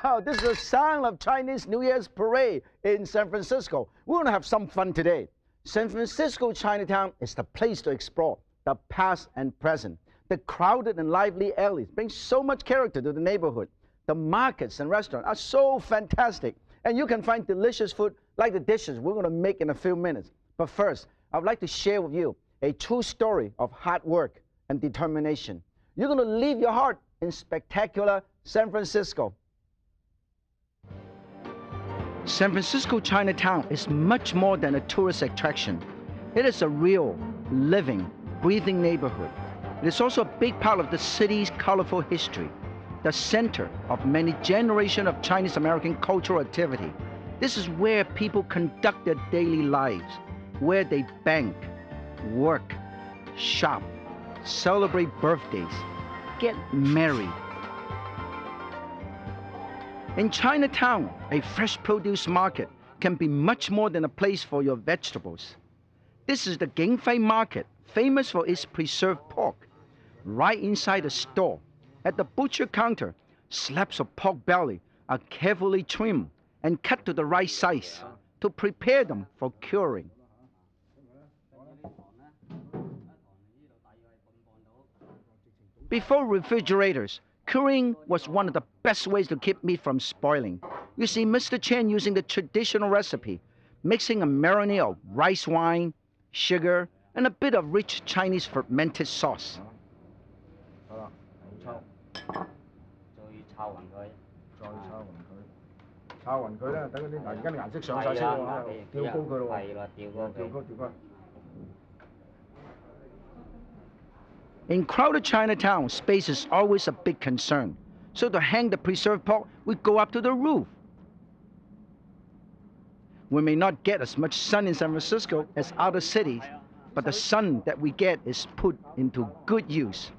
Wow, this is the sound of Chinese New Year's parade in San Francisco. We're going to have some fun today. San Francisco Chinatown is the place to explore the past and present. The crowded and lively alleys bring so much character to the neighborhood. The markets and restaurants are so fantastic. And you can find delicious food like the dishes we're going to make in a few minutes. But first, I would like to share with you a true story of hard work and determination. You're going to leave your heart in spectacular San Francisco. San Francisco Chinatown is much more than a tourist attraction. It is a real, living, breathing neighborhood. It is also a big part of the city's colorful history, the center of many generations of Chinese American cultural activity. This is where people conduct their daily lives, where they bank, work, shop, celebrate birthdays, get married. In Chinatown, a fresh produce market can be much more than a place for your vegetables. This is the Gingfei Market, famous for its preserved pork. Right inside the store, at the butcher counter, slabs of pork belly are carefully trimmed and cut to the right size to prepare them for curing. Before refrigerators, curing was one of the best ways to keep meat from spoiling. You see Mr. Chen using the traditional recipe, mixing a marinade of rice wine, sugar, and a bit of rich Chinese fermented sauce. In crowded Chinatown, space is always a big concern. So to hang the preserved pork, we go up to the roof. We may not get as much sun in San Francisco as other cities, but the sun that we get is put into good use.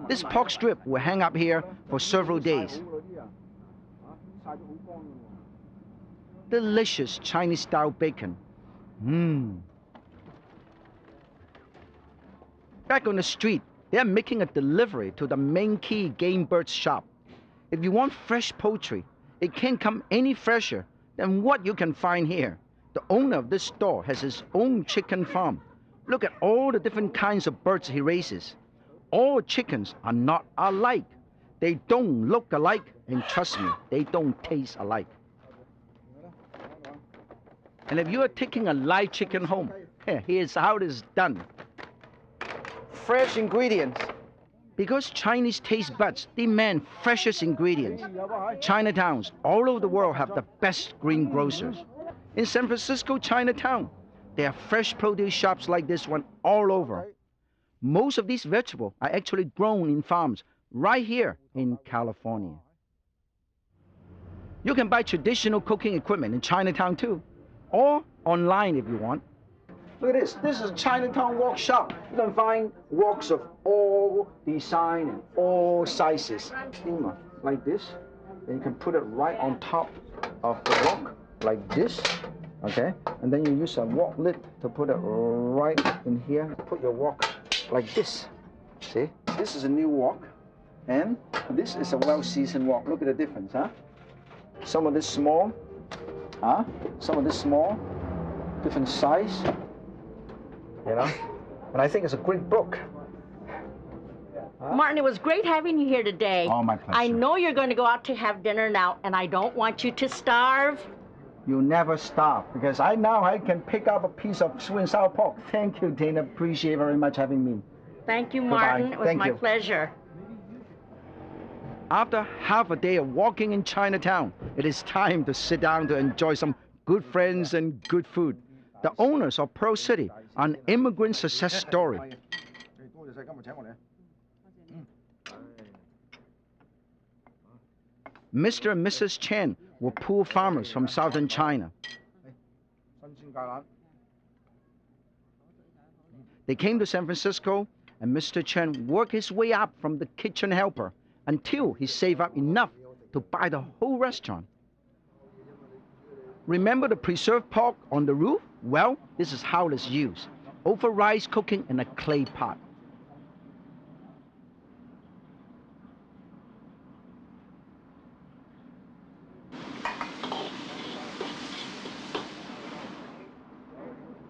This pork strip will hang up here for several days. Delicious Chinese-style bacon. Back on the street, they are making a delivery to the main key game birds shop. If you want fresh poultry, it can't come any fresher than what you can find here. The owner of this store has his own chicken farm. Look at all the different kinds of birds he raises. All chickens are not alike. They don't look alike, and trust me, they don't taste alike. And if you are taking a live chicken home, here's how it is done. Fresh ingredients. Because Chinese taste buds demand freshest ingredients, Chinatowns all over the world have the best greengrocers. In San Francisco Chinatown, there are fresh produce shops like this one all over. Most of these vegetables are actually grown in farms right here in California. You can buy traditional cooking equipment in Chinatown too, or online if you want. Look at this. This is a Chinatown wok shop. You can find woks of all design and all sizes. Like this. And you can put it right on top of the wok, like this. Okay? And then you use a wok lid to put it right in here. Put your wok like this. See? This is a new wok. And this is a well-seasoned wok. Look at the difference, huh? Some of this small. Some of this small. Different size. You know, and I think it's a great book. Martin, it was great having you here today. Oh, my pleasure. I know you're going to go out to have dinner now, and I don't want you to starve. You never starve, because I can pick up a piece of sweet and sour pork. Thank you, Dana. Appreciate very much having me. Thank you, Martin. Goodbye. It was Thank my you. pleasure. After half a day of walking in Chinatown, it is time to sit down to enjoy some good friends and good food. The owners of Pearl City are an immigrant success story. Mr. and Mrs. Chen were poor farmers from southern China. They came to San Francisco, and Mr. Chen worked his way up from the kitchen helper until he saved up enough to buy the whole restaurant. Remember the preserved pork on the roof? Well, this is how it is used. Over rice cooking in a clay pot.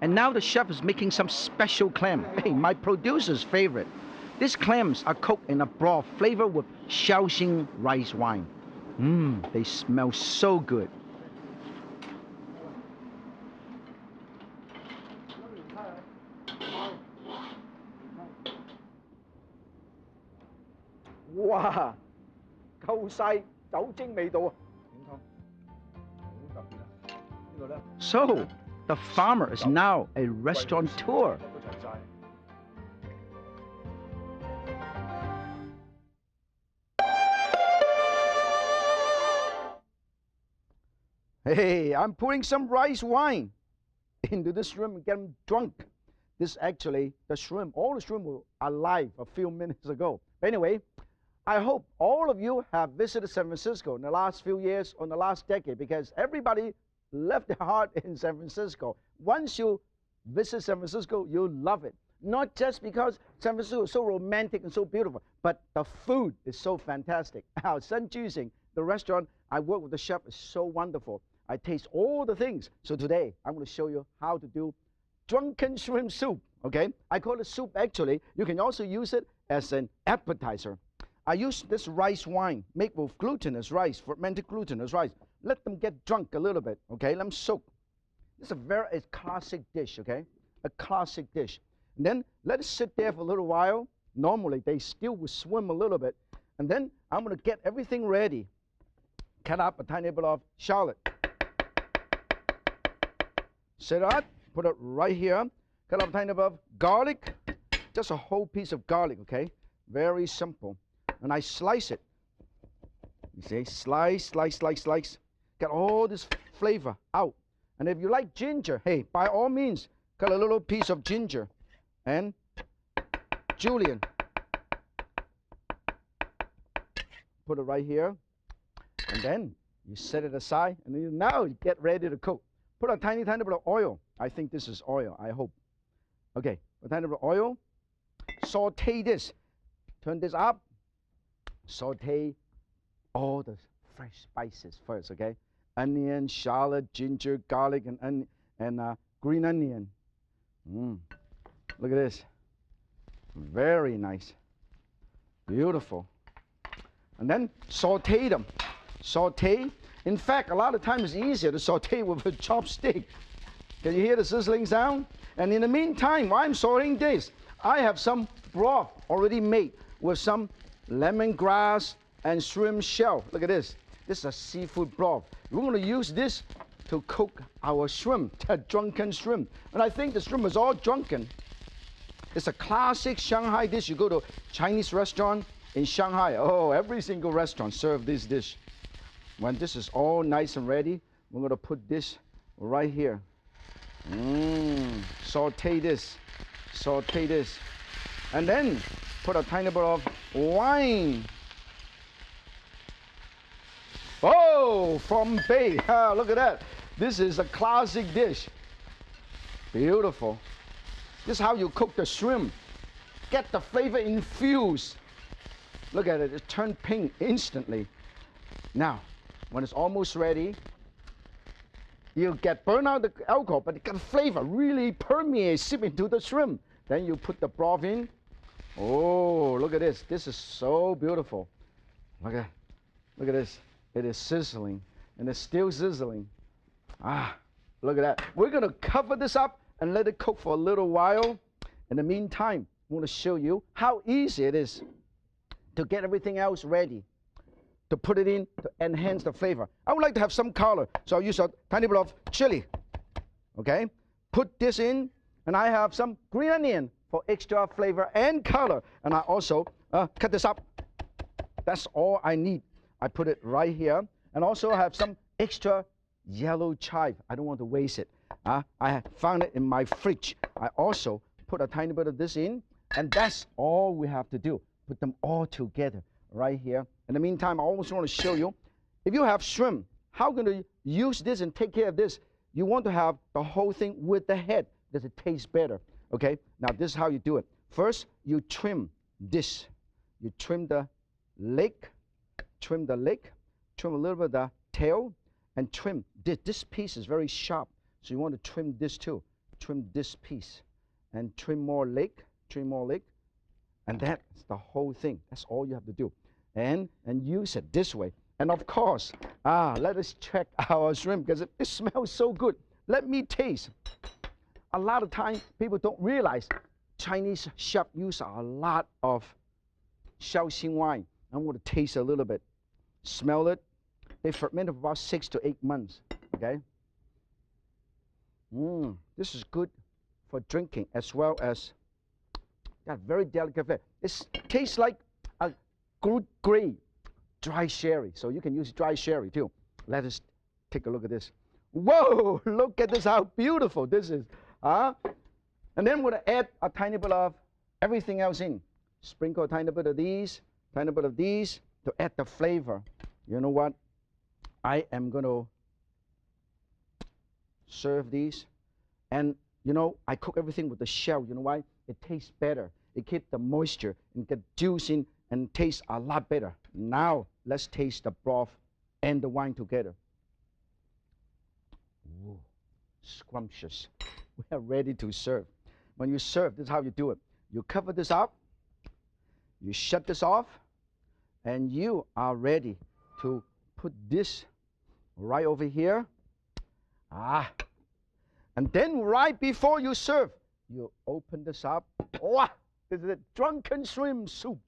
And now the chef is making some special clam. Hey, my producer's favorite. These clams are cooked in a broth flavored with Shaoxing rice wine. They smell so good. Wow, 夠晒酒精味道啊！ So, the farmer is now a restaurateur. Hey, I'm putting some rice wine into the shrimp and get them drunk. This actually, the shrimp, all the shrimp were alive a few minutes ago. But anyway, I hope all of you have visited San Francisco in the last few years or in the last decade, because everybody left their heart in San Francisco. Once you visit San Francisco, you'll love it. Not just because San Francisco is so romantic and so beautiful, but the food is so fantastic. Our Sun Juicing, the restaurant I work with the chef, is so wonderful. I taste all the things. So today, I'm going to show you how to do drunken shrimp soup, okay? I call it soup actually. You can also use it as an appetizer. I use this rice wine made with glutinous rice, fermented glutinous rice. Let them get drunk a little bit, okay? Let them soak. This is a very classic dish, okay? A classic dish. And then let it sit there for a little while. Normally, they still will swim a little bit. And then I'm going to get everything ready. Cut up a tiny bit of shallot. Set it up, put it right here. Cut up a tiny bit of garlic. Just a whole piece of garlic, okay? Very simple. And I slice it. You see, slice, slice, slice, slice. Get all this flavor out. And if you like ginger, hey, by all means, cut a little piece of ginger and julienne. Put it right here. And then you set it aside. And then now you get ready to cook. Put a tiny, tiny bit of oil. I think this is oil, I hope. Okay, a tiny bit of oil. Saute this. Turn this up. Saute all the fresh spices first, okay? Onion, shallot, ginger, garlic, and green onion. Look at this. Very nice. Beautiful. And then saute them. Saute. In fact, a lot of times it's easier to saute with a chopstick. Can you hear the sizzling sound? And in the meantime, while I'm sauteing this, I have some broth already made with some lemongrass and shrimp shell. Look at this. This is a seafood broth. We're going to use this to cook our shrimp, the drunken shrimp. And I think the shrimp is all drunken. It's a classic Shanghai dish. You go to a Chinese restaurant in Shanghai. Oh, every single restaurant serve this dish. When this is all nice and ready, we're going to put this right here. Saute this. Saute this. And then put a tiny bit of wine. Oh, from Bay. Look at that. This is a classic dish. Beautiful. This is how you cook the shrimp. Get the flavor infused. Look at it. It turned pink instantly. Now, when it's almost ready, you get burn out the alcohol, but it got flavor really permeates, seep into the shrimp. Then you put the broth in. Oh, look at this. This is so beautiful. Look at this. It is sizzling, and it's still sizzling. Look at that. We're going to cover this up and let it cook for a little while. In the meantime, I want to show you how easy it is to get everything else ready, to put it in to enhance the flavor. I would like to have some color, so I'll use a tiny bit of chili. Okay? Put this in, and I have some green onion for extra flavor and color. And I also cut this up. That's all I need. I put it right here. And also I have some extra yellow chive. I don't want to waste it. I found it in my fridge. I also put a tiny bit of this in, and that's all we have to do. Put them all together right here. In the meantime, I also want to show you, if you have shrimp, how can you use this and take care of this? You want to have the whole thing with the head, because it tastes better. Okay? Now, this is how you do it. First, you trim this. You trim the leg, trim a little bit of the tail, and trim this. This piece is very sharp, so you want to trim this too. trim this piece and trim more leg, and that's the whole thing. That's all you have to do. And use it this way. And of course, let us check our shrimp because it smells so good. Let me taste. A lot of times people don't realize Chinese chef use a lot of Shaoxing wine. I'm going to taste a little bit. Smell it. They ferment for about 6 to 8 months. Okay. This is good for drinking as well as got very delicate flavor. It tastes like a good grade dry sherry. So you can use dry sherry too. Let us take a look at this. Whoa, look at this, how beautiful this is. And then we're going to add a tiny bit of everything else in. Sprinkle a tiny bit of these to add the flavor. You know what? I am going to serve these. And, you know, I cook everything with the shell. You know why? It tastes better. It keeps the moisture and get juice in and tastes a lot better. Now, let's taste the broth and the wine together. Ooh, scrumptious. We are ready to serve. When you serve, this is how you do it. You cover this up, you shut this off, and you are ready to put this right over here. And then right before you serve, you open this up. Oh, this is a drunken shrimp soup.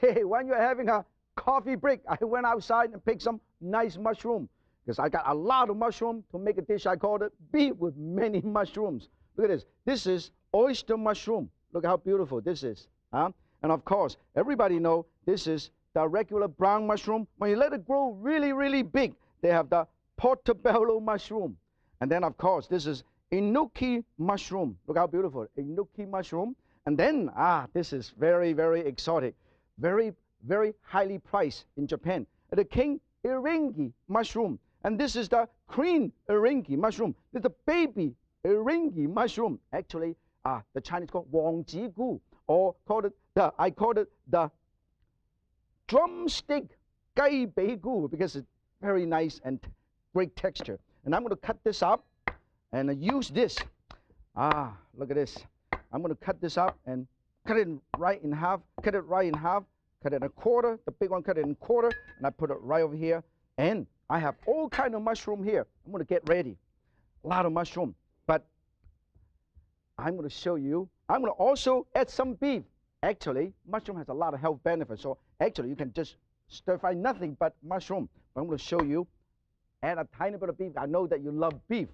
Hey, when you're having a coffee break, I went outside and picked some nice mushroom because I got a lot of mushroom to make a dish. I called it beef with many mushrooms. Look at this. This is oyster mushroom. Look how beautiful this is. And of course, everybody know this is the regular brown mushroom. When you let it grow really, really big, they have the portobello mushroom. And then, of course, this is enoki mushroom. Look how beautiful. Enoki mushroom. And then, this is very, very exotic. Very, very highly priced in Japan. The king eringi mushroom. And this is the queen eringi mushroom. This is the baby eringi mushroom. Actually, the Chinese call wangjigu, or I call it the drumstick gai bei gu because it's very nice and great texture. And I'm going to cut this up and use this. Look at this. I'm going to cut this up and cut it right in half, cut it in a quarter, the big one cut it in a quarter, and I put it right over here. And I have all kind of mushroom here. I'm going to get ready. A lot of mushroom. But I'm going to show you. I'm going to also add some beef. Actually, mushroom has a lot of health benefits. So actually, you can just stir fry nothing but mushroom. But I'm going to show you. Add a tiny bit of beef. I know that you love beef.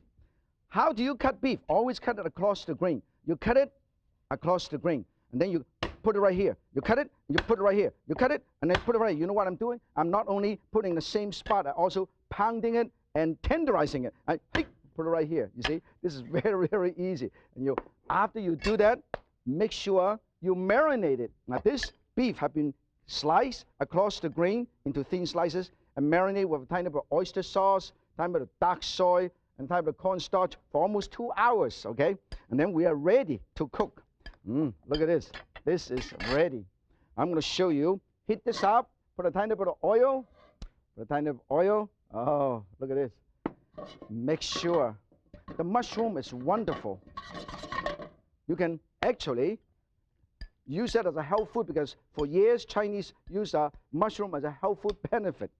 How do you cut beef? Always cut it across the grain. You cut it across the grain. And then you put it right here. You cut it, you put it right here. You cut it, and then put it right here. You know what I'm doing? I'm not only putting the same spot, I'm also pounding it and tenderizing it. I put it right here. You see? This is very, very easy. And after you do that, make sure you marinate it. Now, this beef has been sliced across the grain into thin slices and marinate with a tiny bit of oyster sauce, tiny bit of dark soy, and tiny bit of cornstarch for almost 2 hours, okay? And then we are ready to cook. Look at this. This is ready. I'm going to show you. Heat this up. Put a tiny bit of oil. Oh, look at this. Make sure. The mushroom is wonderful. You can actually use that as a health food because for years Chinese use mushroom as a health food benefit.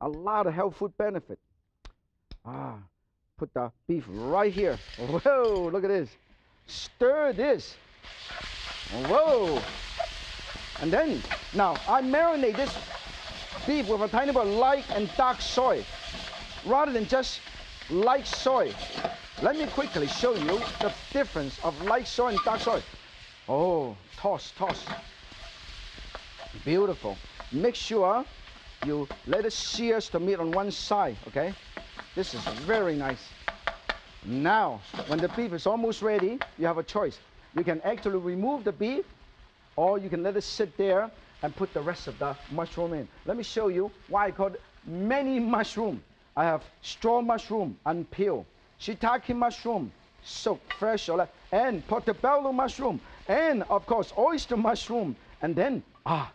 A lot of health food benefit. Put the beef right here. Whoa, look at this. Stir this. Whoa. And then, now I marinate this beef with a tiny bit of light and dark soy rather than just light soy. Let me quickly show you the difference of light soy and dark soy. Oh, toss. Beautiful. Make sure you let it sear the meat on one side, okay? This is very nice. Now, when the beef is almost ready, you have a choice. You can actually remove the beef, or you can let it sit there and put the rest of the mushroom in. Let me show you why I call it many mushroom. I have straw mushroom unpeeled, shiitake mushroom soaked fresh, and portobello mushroom, and of course oyster mushroom. And then,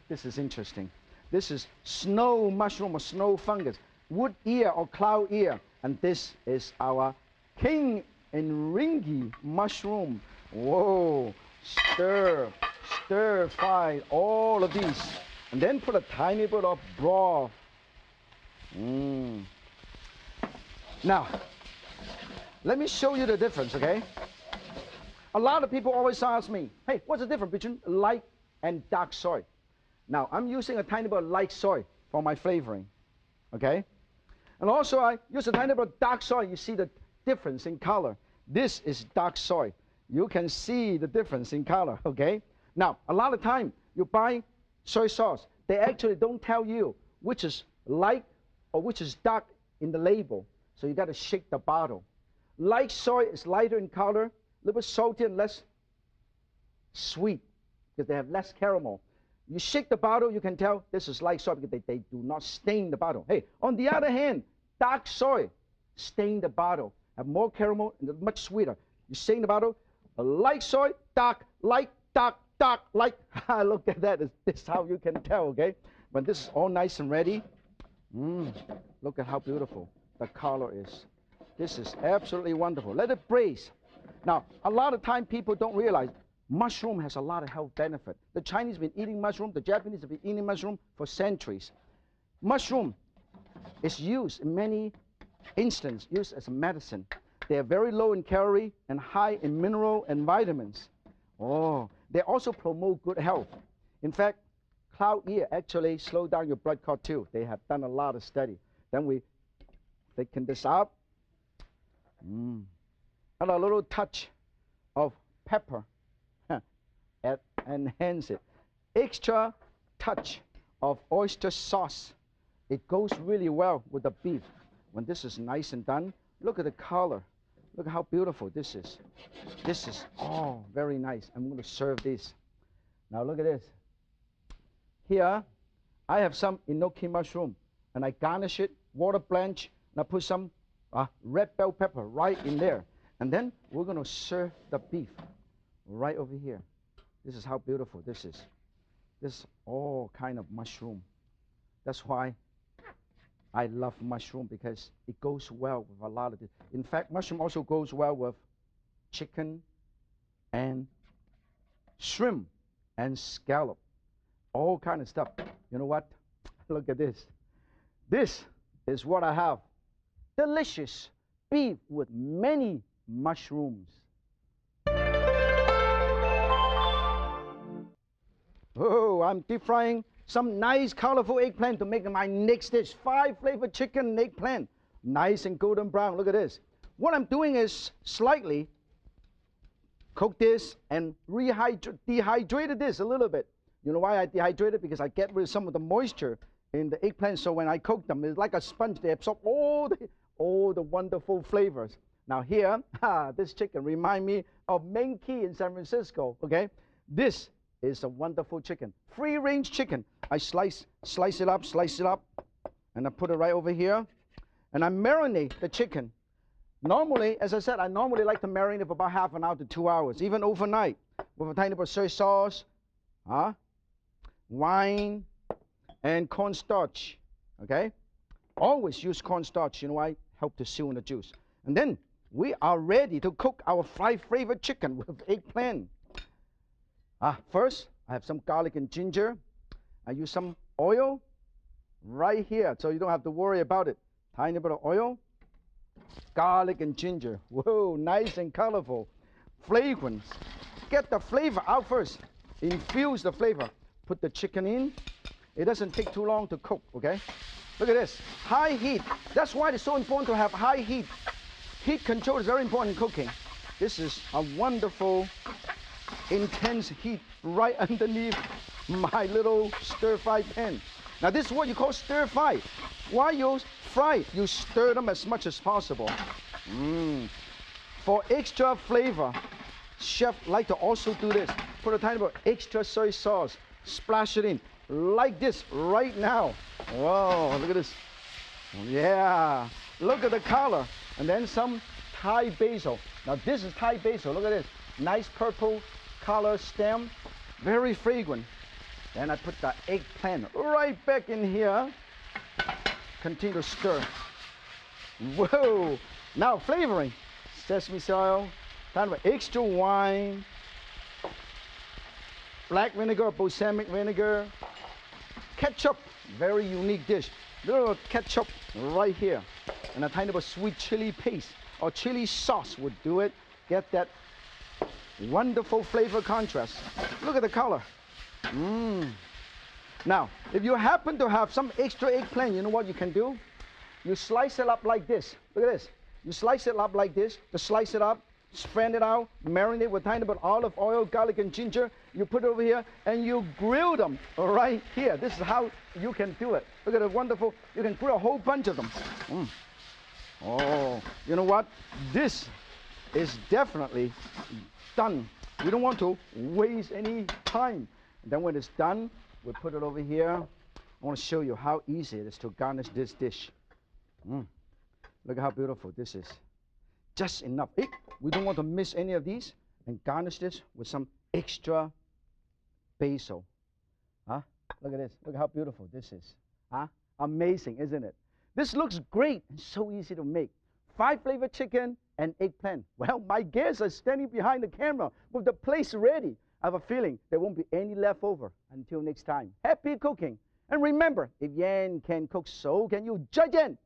this is interesting. This is snow mushroom or snow fungus. wood ear or cloud ear. And this is our king and ringy mushroom. Whoa, stir fry all of these. And then put a tiny bit of broth. Now, let me show you the difference, okay? A lot of people always ask me, hey, what's the difference between light and dark soy? Now, I'm using a tiny bit of light soy for my flavoring, okay? And also, I use a tiny bit of dark soy. You see the difference in color. This is dark soy. You can see the difference in color, okay? Now, a lot of time, you buy soy sauce. They actually don't tell you which is light or which is dark in the label. So you got to shake the bottle. Light soy is lighter in color, a little bit salty and less sweet because they have less caramel. You shake the bottle, you can tell this is light soy because they do not stain the bottle. Hey, on the other hand, dark soy stain the bottle, have more caramel and much sweeter. You stain the bottle, a light soy, dark, light, dark, dark, light. Look at that. This is how you can tell, okay? When this is all nice and ready, look at how beautiful the color is. This is absolutely wonderful. Let it braise. Now, a lot of time people don't realize mushroom has a lot of health benefit. The Chinese have been eating mushroom. The Japanese have been eating mushroom for centuries. Mushroom is used in many instances, used as a medicine. They are very low in calorie and high in mineral and vitamins. Oh, they also promote good health. In fact, cloud ear actually slow down your blood clot too. They have done a lot of study. Then we thicken this up. And a little touch of pepper. Enhance it. Extra touch of oyster sauce. It goes really well with the beef. When this is nice and done, look at the color. Look how beautiful this is. This is, oh, very nice. I'm going to serve this. Now look at this. Here, I have some enoki mushroom, and I garnish it, water blanch, and I put some red bell pepper right in there. And then we're going to serve the beef right over here. This is how beautiful this is. This is all kind of mushroom. That's why I love mushroom, because it goes well with a lot of it. In fact, mushroom also goes well with chicken and shrimp and scallop. All kind of stuff. You know what? Look at this. This is what I have. Delicious beef with many mushrooms. Oh, I'm deep frying some nice colorful eggplant to make my next dish. 5 flavored chicken and eggplant. Nice and golden brown. Look at this. What I'm doing is slightly cook this and dehydrated this a little bit. You know why I dehydrated? Because I get rid of some of the moisture in the eggplant, so when I cook them, it's like a sponge. They absorb all the wonderful flavors. Now here, this chicken remind me of Menki in San Francisco, okay? This is a wonderful chicken. Free-range chicken. I slice it up, and I put it right over here. And I marinate the chicken. Normally, as I said, I normally like to marinate it for about half an hour to 2 hours, even overnight, with a tiny bit of soy sauce, wine, and cornstarch, okay? Always use cornstarch, you know why? Help to seal in the juice. And then we are ready to cook our 5 flavored chicken with eggplant. First, I have some garlic and ginger. I use some oil right here, so you don't have to worry about it. Tiny bit of oil, garlic and ginger. Whoa, nice and colorful. Fragrance. Get the flavor out first. Infuse the flavor. Put the chicken in. It doesn't take too long to cook, okay? Look at this. High heat. That's why it's so important to have high heat. Heat control is very important in cooking. This is a wonderful, intense heat right underneath my little stir-fry pan. Now this is what you call stir-fry. While you fry, you stir them as much as possible. For extra flavor, chef like to also do this. Put a tiny bit of extra soy sauce. Splash it in like this right now. Whoa, look at this. Yeah, look at the color. And then some Thai basil. Now this is Thai basil. Look at this. Nice purple color stem. Very fragrant. Then I put the eggplant right back in here. Continue to stir. Whoa! Now flavoring. Sesame oil, kind of extra wine, black vinegar, balsamic vinegar, ketchup, very unique dish. Little ketchup right here, and a tiny bit of sweet chili paste or chili sauce would do it. Get that wonderful flavor contrast. Look at the color. Now, if you happen to have some extra eggplant, you know what you can do? You slice it up like this. Look at this. You slice it up like this. Just slice it up, spread it out, marinate with a tiny bit of olive oil, garlic, and ginger. You put it over here, and you grill them right here. This is how you can do it. Look at the wonderful. You can grill a whole bunch of them. Oh, you know what? This is definitely done. We don't want to waste any time. And then when it's done, we put it over here. I want to show you how easy it is to garnish this dish. Look at how beautiful this is. Just enough. We don't want to miss any of these. And garnish this with some extra basil. Look at this. Look at how beautiful this is. Amazing, isn't it? This looks great and so easy to make. 5-flavor chicken and eggplant. Well, my guests are standing behind the camera with the place ready. I have a feeling there won't be any left over. Until next time, happy cooking. And remember, if Yan can cook, so can you. Zaijian.